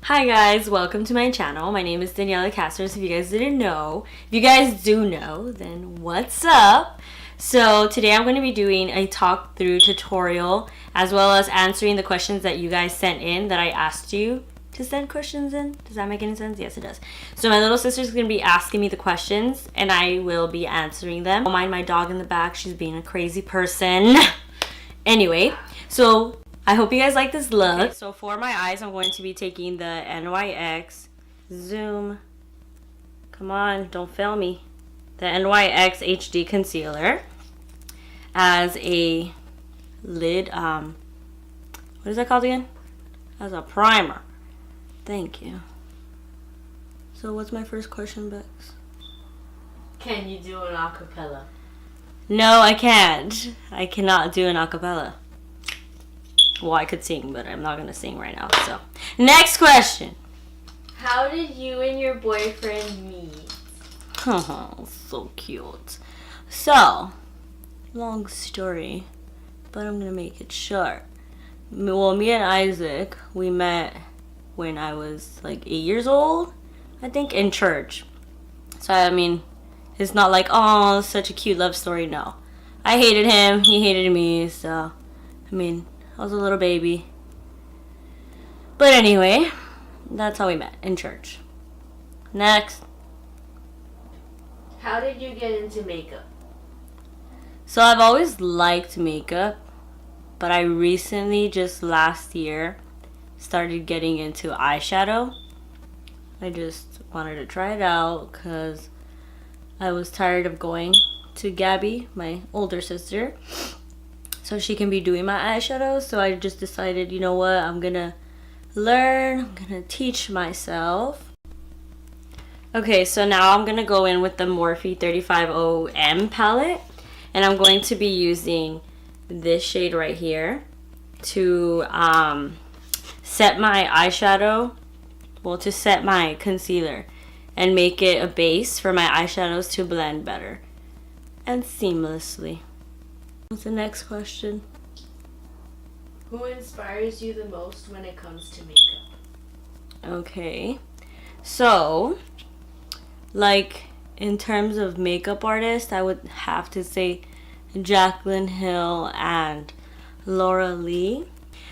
Hi guys, welcome to my channel. My name is Daniela Castros. If you guys didn't know, if you guys do know, then what's up? So today I'm going to be doing a talk through tutorial as well as answering the questions that you guys sent in that I asked you to send questions in. Does that make any sense? Yes, it does. So my little sister's going to be asking me the questions and I will be answering them. Don't mind my dog in the back. She's being a crazy person. Anyway, so I hope you guys like this look. Okay, so for my eyes, I'm going to be taking the NYX Zoom. Come on, don't fail me. The NYX HD Concealer as a lid, what is that called again? As a primer. Thank you. So what's my first question, Bex? Can you do an acapella? No, I can't. I cannot do an acapella. Well, I could sing, but I'm not going to sing right now. So, next question. How did you and your boyfriend meet? Oh, so cute. So, long story, but I'm going to make it short. Well, me and Isaac, we met when I was like 8 years old, I think, in church. So, I mean, it's not like, oh, such a cute love story. No. I hated him. He hated me. So, I mean, I was a little baby. But anyway, that's how we met, in church. Next. How did you get into makeup? So I've always liked makeup, but I recently, just last year, started getting into eyeshadow. I just wanted to try it out because I was tired of going to Gabby, my older sister, so she can be doing my eyeshadows. So I just decided, you know what, I'm gonna learn, I'm gonna teach myself. Okay, so now I'm gonna go in with the Morphe 350M palette, and I'm going to be using this shade right here to set my eyeshadow, well, to set my concealer and make it a base for my eyeshadows to blend better and seamlessly. What's the next question? Who inspires you the most when it comes to makeup? Okay, so like in terms of makeup artists, I would have to say Jaclyn Hill and Laura Lee.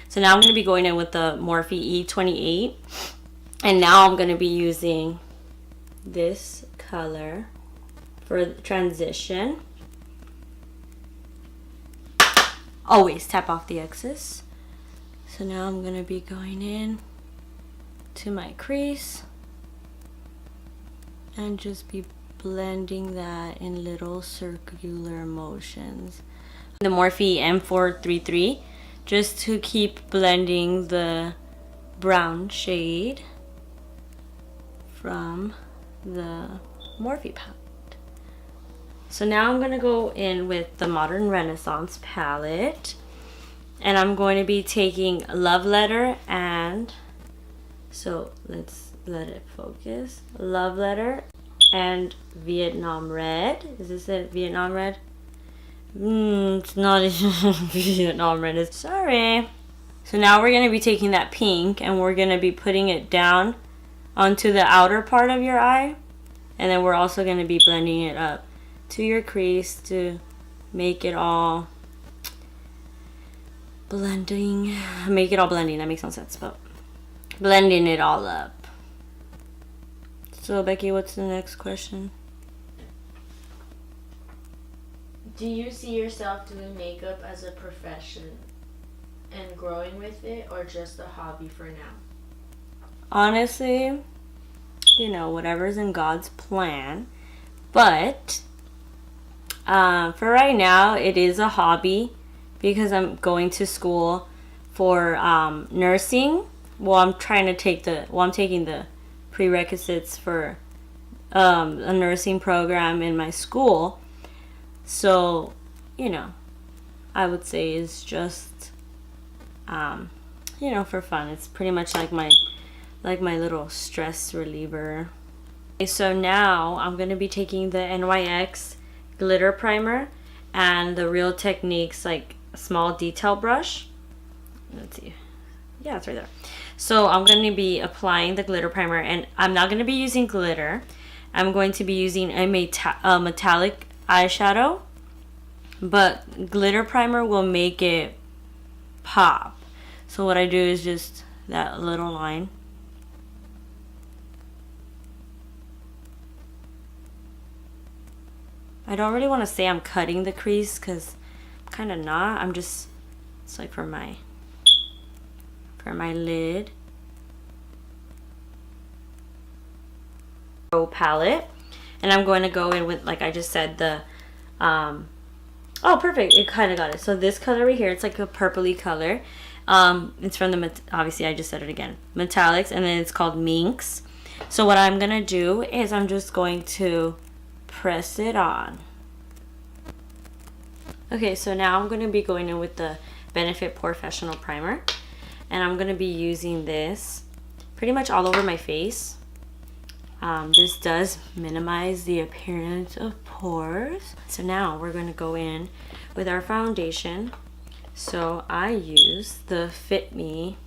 So now I'm going to be going in with the Morphe E28, and now I'm going to be using this color for the transition. Always tap off the excess. So now I'm going to be going in to my crease and just be blending that in little circular motions. The Morphe M433, just to keep blending the brown shade from the Morphe palette. So now I'm going to go in with the Modern Renaissance palette, and I'm going to be taking Love Letter, and so let's let it focus. Love Letter and Vietnam Red. Is this it? Vietnam Red? It's not Vietnam Red. Sorry. So now we're going to be taking that pink and we're going to be putting it down onto the outer part of your eye, and then we're also going to be blending it up to your crease to make it all blending. Make it all blending. That makes no sense, but blending it all up. So Becky, what's the next question? Do you see yourself doing makeup as a profession and growing with it, or just a hobby for now? Honestly, you know, whatever's in God's plan. But for right now, it is a hobby because I'm going to school for nursing. Well, I'm taking the prerequisites for a nursing program in my school. So, you know, I would say it's just, you know, for fun. It's pretty much like my little stress reliever. Okay, so now I'm going to be taking the NYX glitter primer and the Real Techniques like small detail brush. Let's see. Yeah, it's right there. So I'm going to be applying the glitter primer, and I'm not going to be using glitter. I'm going to be using a metallic eyeshadow, but glitter primer will make it pop. So what I do is just that little line. I don't really want to say I'm cutting the crease because I'm kind of not. I'm just, it's like for my lid. Palette, and I'm going to go in with, like I just said, the oh, perfect, it kind of got it. So this color right here, it's like a purpley color. It's from the, obviously I just said it again, metallics, and then it's called Minx. So what I'm gonna do is I'm just going to press it on. Okay, so now I'm going to be going in with the Benefit Professional Primer, and I'm going to be using this pretty much all over my face. This does minimize the appearance of pores. So now we're going to go in with our foundation. So I use the Fit Me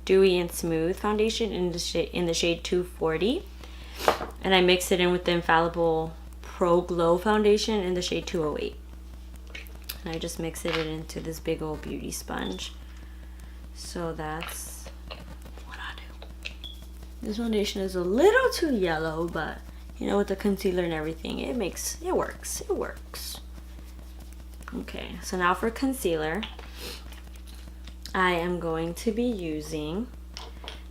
Dewy and Smooth foundation in the shade 240, and I mix it in with the Infallible Pro Glow foundation in the shade 208, and I just mix it into this big old beauty sponge. So that's what I do. This foundation is a little too yellow, but you know, with the concealer and everything, it works. Okay, so now for concealer, I am going to be using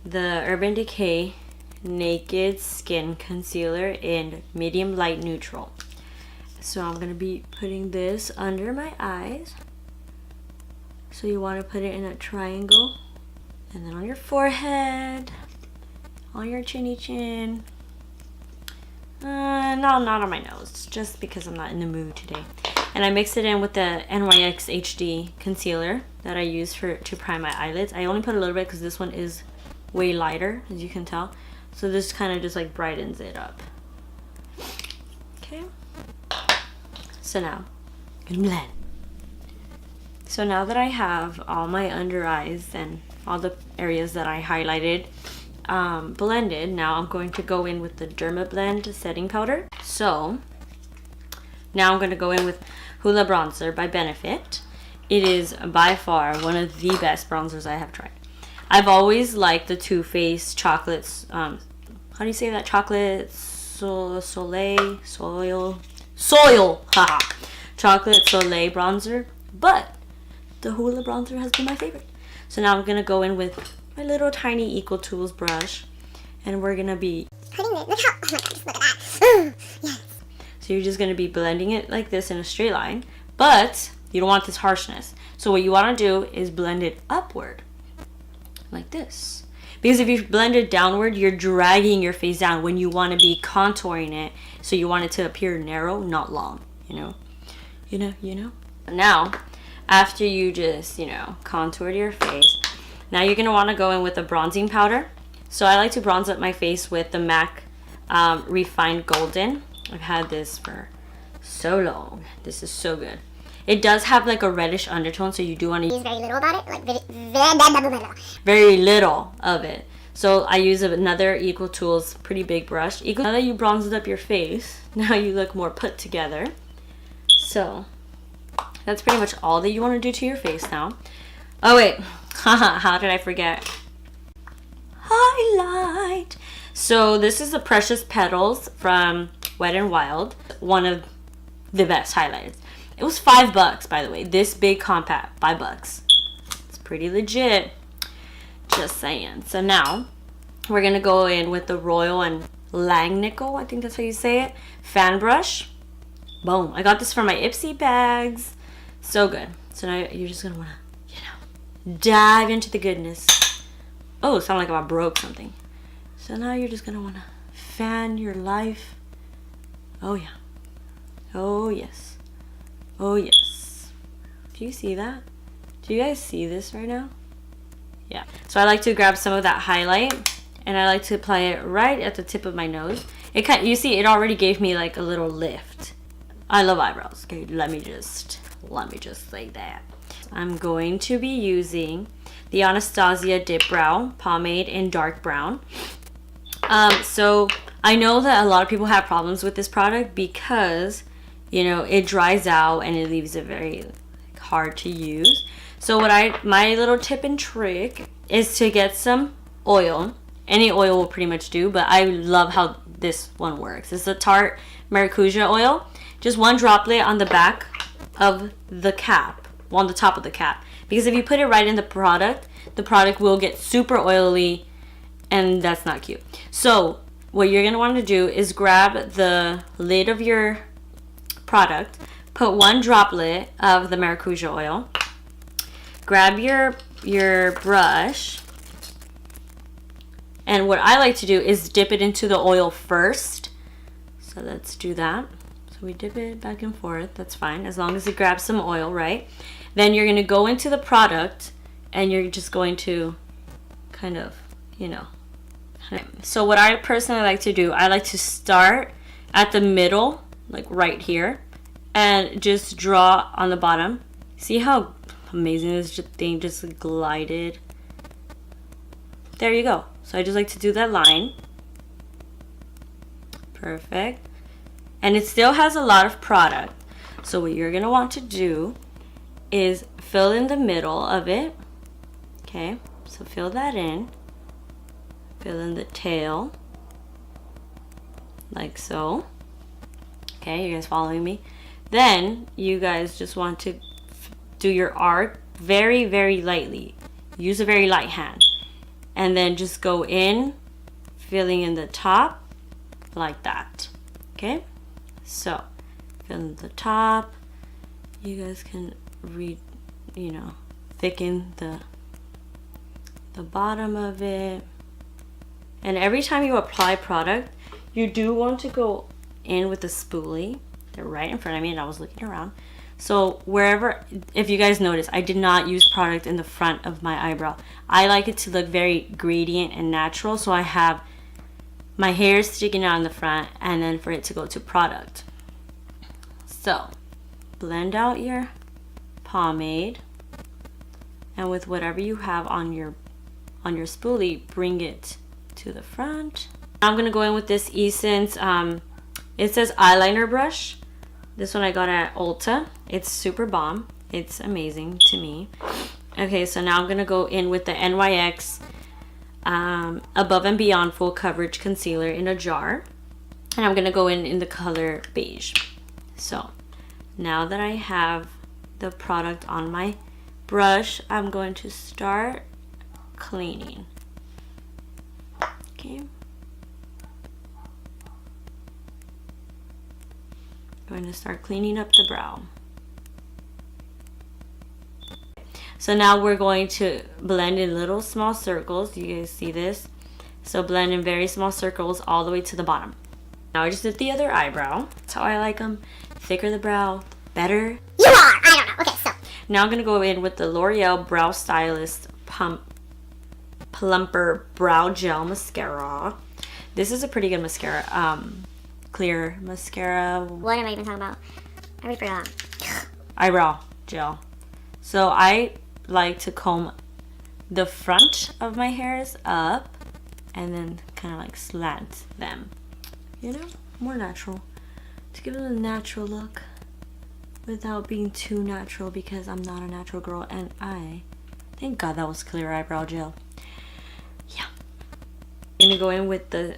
the Urban Decay Naked Skin Concealer in medium light neutral. So I'm going to be putting this under my eyes. So you want to put it in a triangle, and then on your forehead, on your chinny chin. No, not on my nose, just because I'm not in the mood today. And I mix it in with the NYX HD concealer that I use to prime my eyelids. I only put a little bit because this one is way lighter, as you can tell. So this kind of just like brightens it up. Okay. So now, I'm gonna blend. So now that I have all my under eyes and all the areas that I highlighted blended, now I'm going to go in with the Derma Blend setting powder. So now I'm going to go in with Hoola Bronzer by Benefit. It is by far one of the best bronzers I have tried. I've always liked the Too Faced chocolates. How do you say that? Chocolate soil, haha, chocolate soleil bronzer. But the Hoola Bronzer has been my favorite. So now I'm gonna go in with my little tiny Equal Tools brush, and we're gonna be putting it. Look how! Oh my God! Just look at that. Yes. So you're just gonna be blending it like this in a straight line, but you don't want this harshness. So what you want to do is blend it upward, like this. Because if you blend it downward, you're dragging your face down when you want to be contouring it. So you want it to appear narrow, not long. You know. Now, after you just contoured your face, now you're gonna want to go in with a bronzing powder. So I like to bronze up my face with the MAC Refined Golden. I've had this for so long. This is so good. It does have like a reddish undertone, so you do want to use very little about it, like very little of it. So I use another Equal Tools pretty big brush. Now that you bronzed up your face, now you look more put together. So that's pretty much all that you want to do to your face now. Oh wait, how did I forget? Highlight. So this is the Precious Petals from Wet n Wild, one of the best highlighters. It was $5, by the way. This big compact, $5. It's pretty legit. Just saying. So now we're gonna go in with the Royal and Langnickel, I think that's how you say it, fan brush. Boom. I got this from my Ipsy bags. So good. So now you're just gonna wanna, dive into the goodness. Oh, it sounded like I broke something. So now you're just gonna wanna fan your life. Oh yeah. Oh yes. Oh yes. Do you see that? Do you guys see this right now? Yeah. So I like to grab some of that highlight, and I like to apply it right at the tip of my nose. You see, it already gave me like a little lift. I love eyebrows. Okay, let me just say that. I'm going to be using the Anastasia Dip Brow Pomade in dark brown. So I know that a lot of people have problems with this product because, you know, it dries out and it leaves it very hard to use. So my little tip and trick is to get some oil. Any oil will pretty much do, but I love how this one works. It's a Tarte Maracuja oil. Just one droplet on the back of the cap, well, on the top of the cap. Because if you put it right in the product will get super oily, and that's not cute. So what you're gonna want to do is grab the lid of your product, put one droplet of the Maracuja oil, grab your brush, and what I like to do is dip it into the oil first. So let's do that. So we dip it back and forth, that's fine, as long as it grabs some oil, right? Then you're gonna go into the product and you're just going to kind of, you know. So what I personally like to do, I like to start at the middle, like right here, and just draw on the bottom. See how amazing this thing just glided? There you go. So I just like to do that line. Perfect. And it still has a lot of product. So what you're gonna want to do is fill in the middle of it. Okay, so fill that in. Fill in the tail, like so. Okay, you guys following me? Then you guys just want to do your arc very, very lightly. Use a very light hand. And then just go in, filling in the top, like that. Okay? So, fill in the top. You guys can thicken the bottom of it. And every time you apply product, you do want to go in with a spoolie. They're right in front of me and I was looking around. So wherever, if you guys notice, I did not use product in the front of my eyebrow. I like it to look very gradient and natural. So I have my hair sticking out in the front and then for it to go to product. So blend out your pomade and with whatever you have on your spoolie, bring it to the front. I'm gonna go in with this Essence, it says eyeliner brush. This one I got at Ulta. It's super bomb. It's amazing to me. Okay, so now I'm gonna go in with the NYX Above and Beyond Full Coverage Concealer in a jar. And I'm gonna go in the color beige. So now that I have the product on my brush, I'm going to start cleaning. Okay. Going to start cleaning up the brow. So now we're going to blend in little small circles. You guys see this? So blend in very small circles all the way to the bottom. Now I just did the other eyebrow. That's how I like them. Thicker the brow, better. You are! I don't know. Okay, so. Now I'm going to go in with the L'Oreal Brow Stylist Plumper Brow Gel Mascara. This is a pretty good mascara. Clear mascara. What am I even talking about? I already forgot. Eyebrow gel. So I like to comb the front of my hairs up and then kind of like slant them. You know, more natural. To give it a natural look without being too natural because I'm not a natural girl and thank God that was clear eyebrow gel. Yeah. I'm gonna go in with the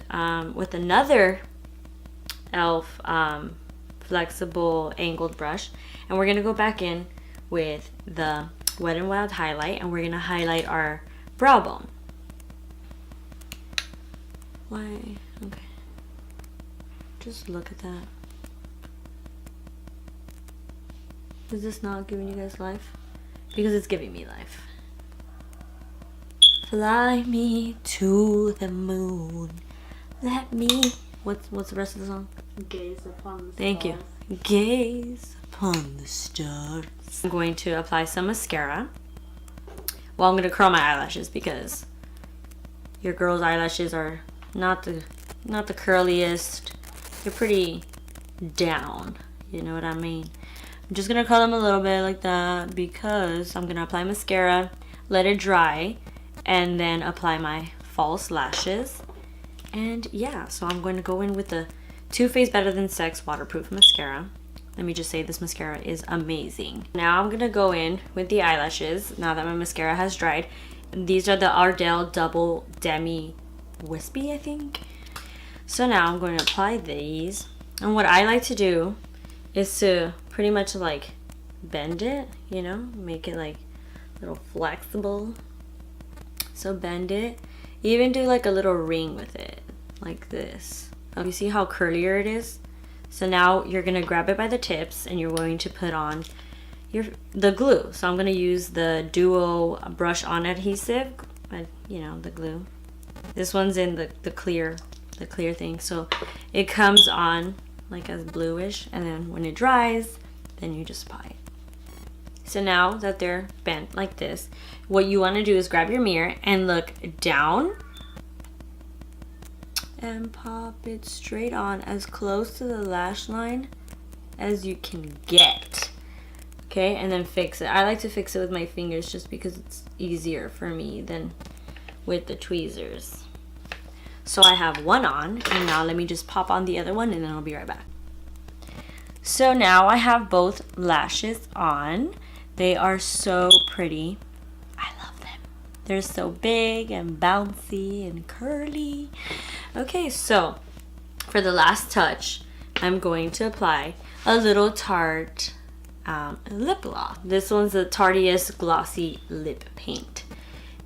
with another e.l.f. Flexible angled brush, and we're gonna go back in with the Wet n Wild highlight, and we're gonna highlight our brow bone. Why? Okay. Just look at that. Is this not giving you guys life? Because it's giving me life. Fly me to the moon. Let me. What's the rest of the song? Gaze upon the stars. Thank you. Gaze upon the stars. I'm going to apply some mascara. Well, I'm going to curl my eyelashes because your girl's eyelashes are not the curliest. They're pretty down. You know what I mean? I'm just going to curl them a little bit like that because I'm going to apply mascara. let it dry, and then apply my false lashes. And yeah, so I'm going to go in with the Too Faced Better Than Sex waterproof mascara. Let me just say this mascara is amazing. Now I'm gonna go in with the eyelashes now that my mascara has dried. These are the Ardell Double Demi Wispy, I think. So now I'm going to apply these. And what I like to do is to pretty much like bend it, you know, make it like a little flexible. So bend it. Even do like a little ring with it, like this. You see how curlier it is? So now you're gonna grab it by the tips and you're going to put on the glue. So I'm gonna use the Duo brush on adhesive, you know, the glue. This one's in the clear thing. So it comes on like as bluish, and then when it dries, then you just apply it. So now that they're bent like this, what you want to do is grab your mirror and look down and pop it straight on as close to the lash line as you can get. Okay, and then fix it. I like to fix it with my fingers just because it's easier for me than with the tweezers. So I have one on, and now let me just pop on the other one and then I'll be right back. So now I have both lashes on. They are so pretty. I love them. They're so big and bouncy and curly. Okay, so for the last touch, I'm going to apply a little Tarte lip gloss. This one's the Tarteist Glossy Lip Paint.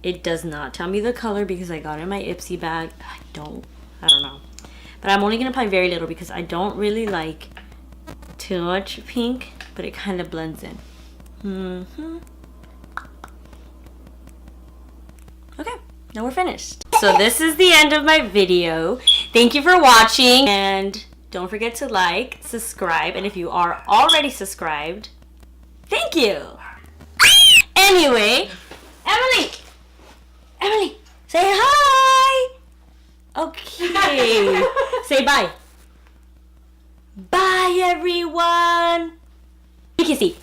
It does not tell me the color because I got it in my Ipsy bag. I don't know. But I'm only going to apply very little because I don't really like too much pink, but it kind of blends in. Okay, now we're finished. So this is the end of my video. Thank you for watching, and don't forget to like, subscribe, and if you are already subscribed, thank you. Anyway, Emily, say hi. Okay, say bye. Bye, everyone. Kissy.